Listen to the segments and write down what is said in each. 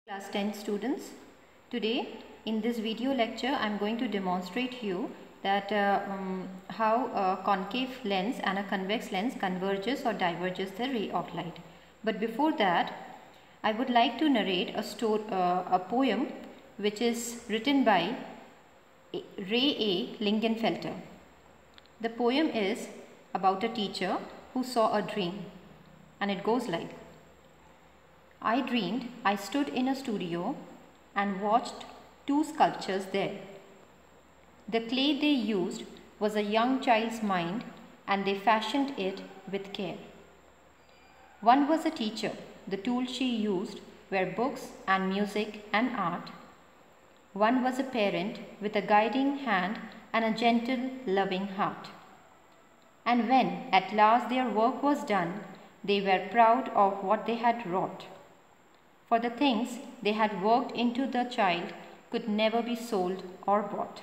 Class 10 students, today in this video lecture I am going to demonstrate you that how a concave lens and a convex lens converges or diverges the ray of light. But before that, I would like to narrate a poem which is written by Ray A. Lingenfelter. The poem is about a teacher who saw a dream, and it goes like: I dreamed I stood in a studio and watched two sculptures there. The clay they used was a young child's mind, and they fashioned it with care. One was a teacher. The tools she used were books and music and art. One was a parent with a guiding hand and a gentle, loving heart. And when at last their work was done, they were proud of what they had wrought. For the things they had worked into the child could never be sold or bought.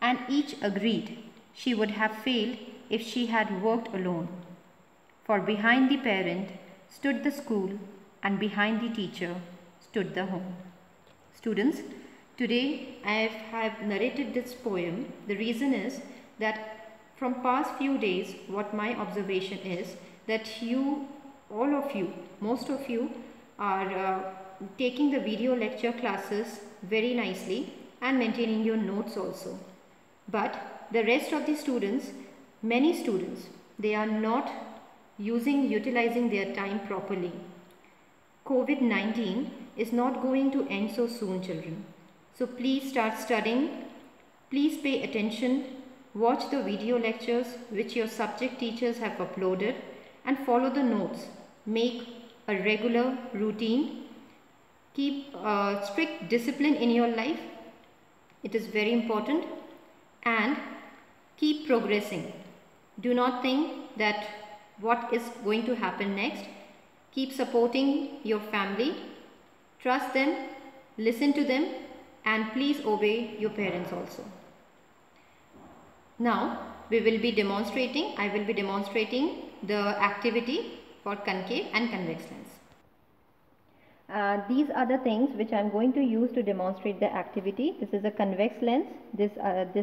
And each agreed she would have failed if she had worked alone. For behind the parent stood the school, and behind the teacher stood the home. Students, today I have narrated this poem. The reason is that from past few days, what my observation is that you, all of you, most of you are taking the video lecture classes very nicely and maintaining your notes also. But the rest of the students, many students, they are not utilizing their time properly. COVID-19 is not going to end so soon, children. So please start studying. Please pay attention. Watch the video lectures which your subject teachers have uploaded and follow the notes. Make a regular routine. Keep strict discipline in your life. It is very important. And keep progressing. Do not think that what is going to happen next. Keep supporting your family. Trust them. Listen to them. And please obey your parents also. Now we will be demonstrating. I will be demonstrating the activity for concave and convex lens. These are the things which I am going to use to demonstrate the activity. This is a convex lens. This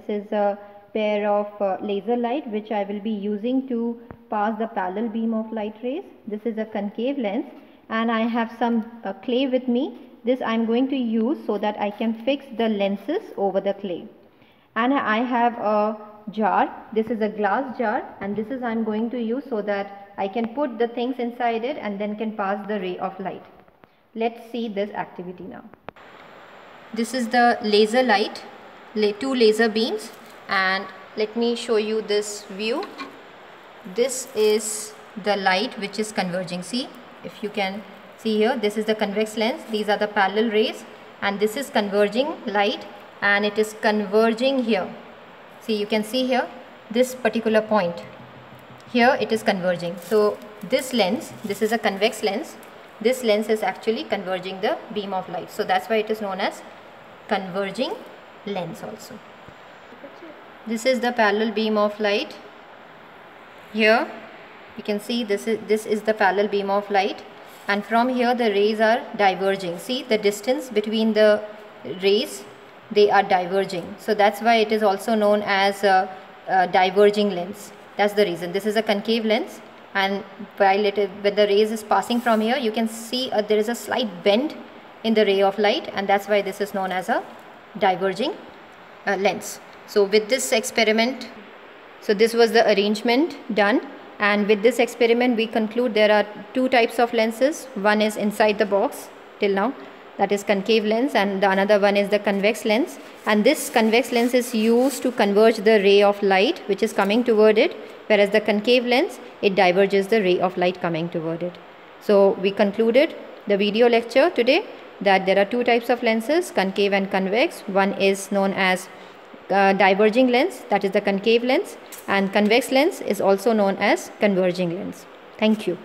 is a pair of laser light which I will be using to pass the parallel beam of light rays. This is a concave lens, and I have some clay with me. This I am going to use so that I can fix the lenses over the clay. And I have a jar. This is a glass jar, and this is I am going to use so that I can put the things inside it and then can pass the ray of light. Let's see this activity now. This is the laser light, two laser beams, and let me show you this view. This is the light which is converging. See, if you can see here, this is the convex lens. These are the parallel rays, and this is converging light, and it is converging here. See, you can see here this particular point. Here it is converging. So this lens, this is a convex lens. This lens is actually converging the beam of light. So that's why it is known as converging lens also. This is the parallel beam of light. Here you can see this is the parallel beam of light, and from here the rays are diverging. See the distance between the rays, they are diverging. So that's why it is also known as a diverging lens. That's the reason. This is a concave lens, and when the rays is passing from here, you can see there is a slight bend in the ray of light, and that's why this is known as a diverging lens. So with this experiment, so this was the arrangement done, and with this experiment we conclude there are two types of lenses. One is inside the box till now, that is concave lens, and the another one is the convex lens, and this convex lens is used to converge the ray of light which is coming toward it, whereas the concave lens, it diverges the ray of light coming toward it. So we concluded the video lecture today that there are two types of lenses, concave and convex. One is known as diverging lens, that is the concave lens, and convex lens is also known as converging lens. Thank you.